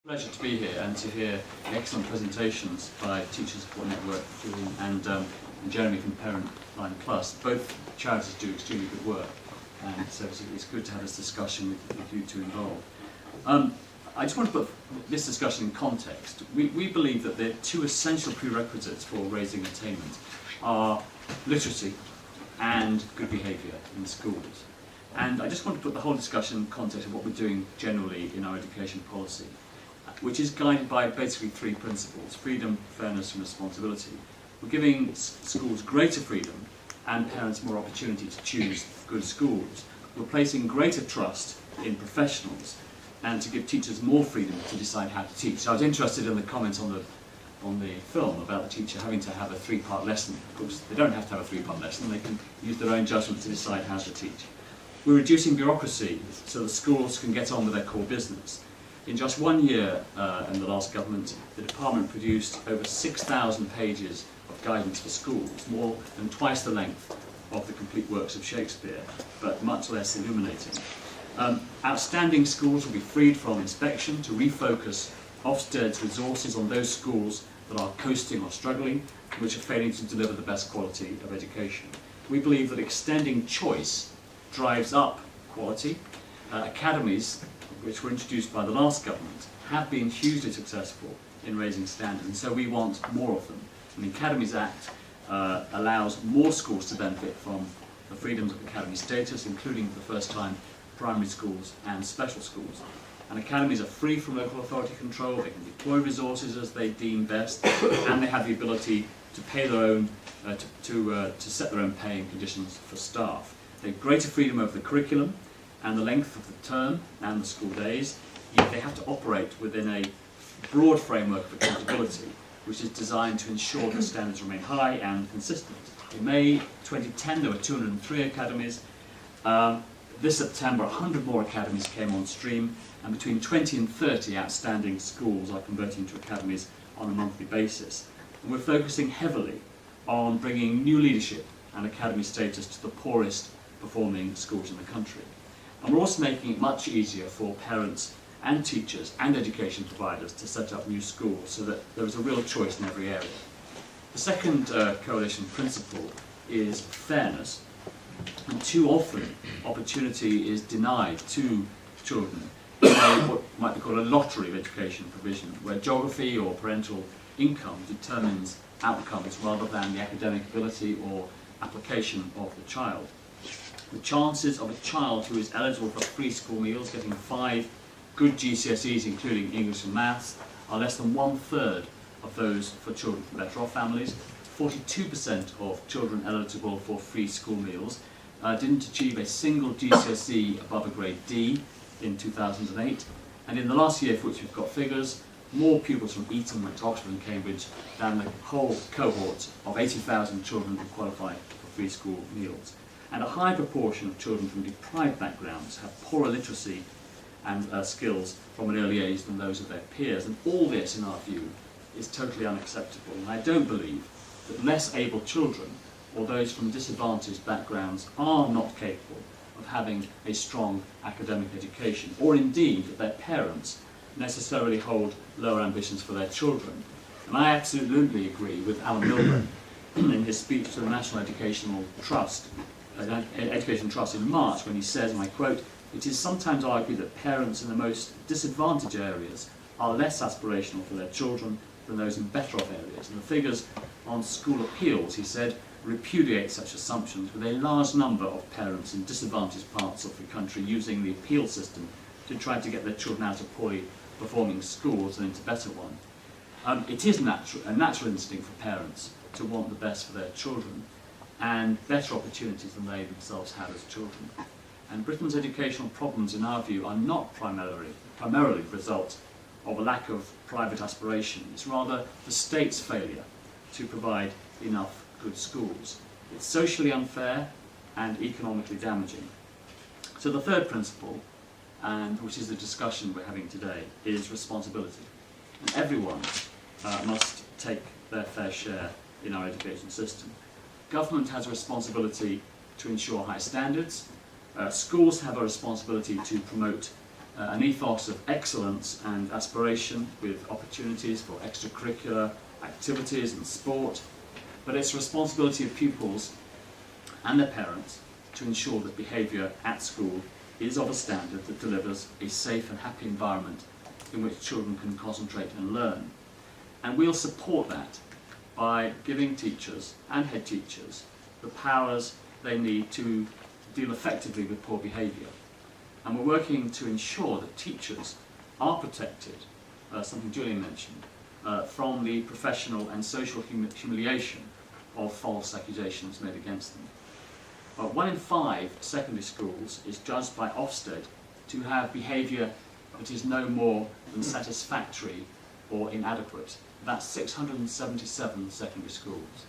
Pleasure to be here and to hear excellent presentations by Teachers Support Network and Jeremy from Parentline Plus. Both charities do extremely good work, and so it's good to have this discussion with you two involved. I just want to put this discussion in context. We believe that the two essential prerequisites for raising attainment are literacy and good behaviour in schools. And I just want to put the whole discussion in context of what we're doing generally in our education policy, which is guided by basically three principles: freedom, fairness and responsibility. We're giving schools greater freedom and parents more opportunity to choose good schools. We're placing greater trust in professionals and to give teachers more freedom to decide how to teach. So I was interested in the comments on the film about the teacher having to have a three-part lesson. Of course, they don't have to have a three-part lesson, they can use their own judgment to decide how to teach. We're reducing bureaucracy so the schools can get on with their core business. In just 1 year in the last government, the department produced over 6,000 pages of guidance for schools, more than twice the length of the complete works of Shakespeare, but much less illuminating. Outstanding schools will be freed from inspection to refocus Ofsted's resources on those schools that are coasting or struggling, which are failing to deliver the best quality of education. We believe that extending choice drives up quality. Academies, which were introduced by the last government, have been hugely successful in raising standards, and so we want more of them. And the Academies Act allows more schools to benefit from the freedoms of academy status, including for the first time primary schools and special schools. And academies are free from local authority control, they can deploy resources as they deem best, and they have the ability to pay their own, to set their own pay and conditions for staff. They have greater freedom over the curriculum and the length of the term and the school days, yet they have to operate within a broad framework of accountability, which is designed to ensure that standards remain high and consistent. In May 2010, there were 203 academies. This September, 100 more academies came on stream, and between 20 and 30 outstanding schools are converting to academies on a monthly basis. And we're focusing heavily on bringing new leadership and academy status to the poorest performing schools in the country. And we're also making it much easier for parents and teachers and education providers to set up new schools so that there is a real choice in every area. The second coalition principle is fairness. And too often, opportunity is denied to children in what might be called a lottery of education provision, where geography or parental income determines outcomes rather than the academic ability or application of the child. The chances of a child who is eligible for free school meals getting 5 good GCSEs, including English and Maths, are less than 1/3 of those for children from better off families. 42% of children eligible for free school meals didn't achieve a single GCSE above a grade D in 2008. And in the last year for which we've got figures, more pupils from Eton went to Oxford and Cambridge than the whole cohort of 80,000 children who qualify for free school meals. And a high proportion of children from deprived backgrounds have poorer literacy and skills from an early age than those of their peers. And all this, in our view, is totally unacceptable. And I don't believe that less able children or those from disadvantaged backgrounds are not capable of having a strong academic education, or indeed that their parents necessarily hold lower ambitions for their children. And I absolutely agree with Alan Milburn in his speech to the National Education Trust in March, when he says, and I quote, "It is sometimes argued that parents in the most disadvantaged areas are less aspirational for their children than those in better off areas." And the figures on school appeals, he said, repudiate such assumptions, with a large number of parents in disadvantaged parts of the country using the appeal system to try to get their children out of poorly performing schools and into better ones. It is a natural instinct for parents to want the best for their children and better opportunities than they themselves had as children. And Britain's educational problems, in our view, are not primarily the result of a lack of private aspiration. It's rather the state's failure to provide enough good schools. It's socially unfair and economically damaging. So the third principle, and which is the discussion we're having today, is responsibility. And everyone must take their fair share in our education system. Government has a responsibility to ensure high standards. Schools have a responsibility to promote an ethos of excellence and aspiration with opportunities for extracurricular activities and sport, but it's the responsibility of pupils and their parents to ensure that behaviour at school is of a standard that delivers a safe and happy environment in which children can concentrate and learn. And we'll support that by giving teachers and head teachers the powers they need to deal effectively with poor behaviour. And we're working to ensure that teachers are protected, something Julian mentioned, from the professional and social humiliation of false accusations made against them. 1 in 5 secondary schools is judged by Ofsted to have behaviour that is no more than satisfactory or inadequate. That's 677 secondary schools.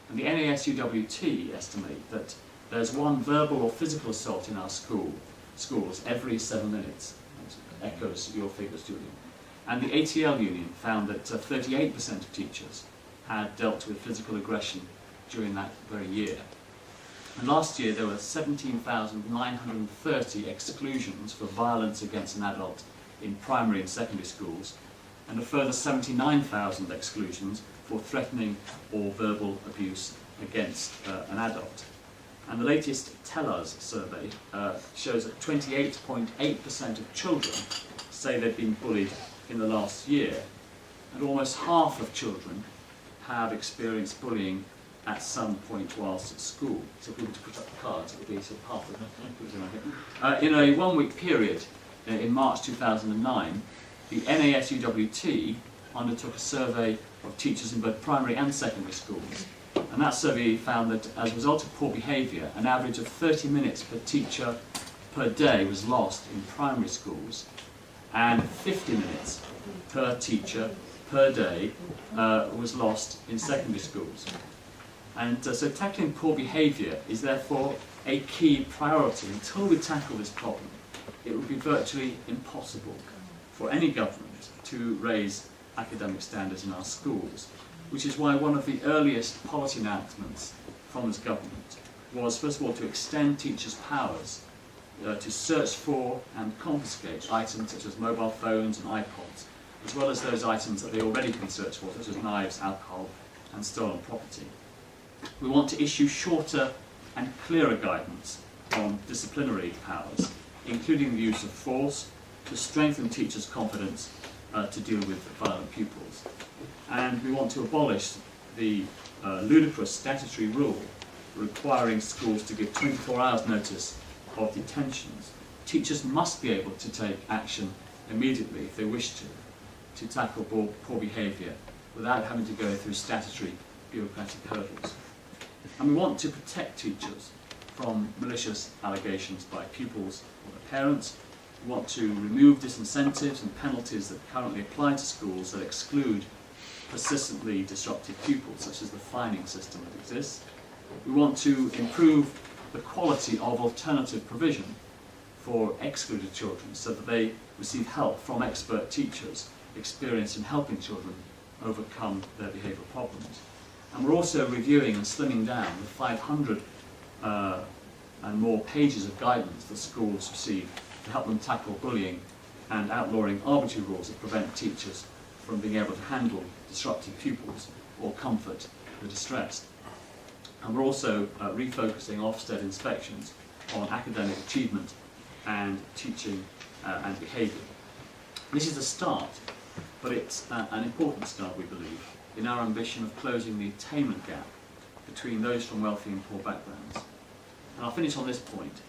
And the NASUWT estimate that there's one verbal or physical assault in our schools every 7 minutes. That echoes your figures, Julian. And the ATL union found that 38% of teachers had dealt with physical aggression during that very year. And last year there were 17,930 exclusions for violence against an adult in primary and secondary schools, and a further 79,000 exclusions for threatening or verbal abuse against an adult. And the latest Tell Us survey shows that 28.8% of children say they've been bullied in the last year, and almost half of children have experienced bullying at some point whilst at school. So if we were to put up the cards, it would be sort of half of it. In a 1-week period, in March 2009, the NASUWT undertook a survey of teachers in both primary and secondary schools. And that survey found that as a result of poor behaviour, an average of 30 minutes per teacher per day was lost in primary schools, and 50 minutes per teacher per day was lost in secondary schools. And so tackling poor behaviour is therefore a key priority. Until we tackle this problem, it would be virtually impossible for any government to raise academic standards in our schools, which is why one of the earliest policy announcements from this government was, first of all, to extend teachers' powers to search for and confiscate items such as mobile phones and iPods, as well as those items that they already can search for, such as knives, alcohol, and stolen property. We want to issue shorter and clearer guidance on disciplinary powers, including the use of force, to strengthen teachers' confidence to deal with violent pupils. And we want to abolish the ludicrous statutory rule requiring schools to give 24 hours notice of detentions. Teachers must be able to take action immediately if they wish to tackle poor behaviour without having to go through statutory bureaucratic hurdles. And we want to protect teachers from malicious allegations by pupils or their parents. We want to remove disincentives and penalties that currently apply to schools that exclude persistently disruptive pupils, such as the fining system that exists. We want to improve the quality of alternative provision for excluded children so that they receive help from expert teachers experienced in helping children overcome their behavioural problems. And we're also reviewing and slimming down the 500 and more pages of guidance that schools receive to help them tackle bullying and outlawing arbitrary rules that prevent teachers from being able to handle disruptive pupils or comfort the distressed. And we're also refocusing Ofsted inspections on academic achievement and teaching and behaviour. This is a start, but it's an important start, we believe, in our ambition of closing the attainment gap between those from wealthy and poor backgrounds. And I'll finish on this point,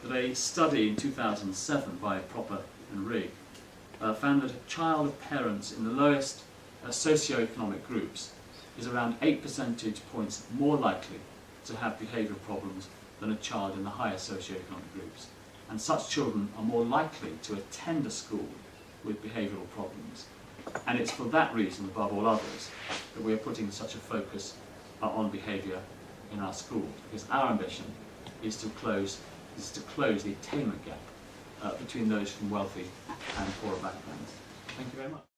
that a study in 2007 by Proper and Rigg found that a child of parents in the lowest socio-economic groups is around 8 percentage points more likely to have behavioural problems than a child in the higher socio-economic groups. And such children are more likely to attend a school with behavioural problems. And it's for that reason, above all others, that we are putting such a focus on behaviour in our schools, because our ambition is to close the attainment gap between those from wealthy and poorer backgrounds. Thank you very much.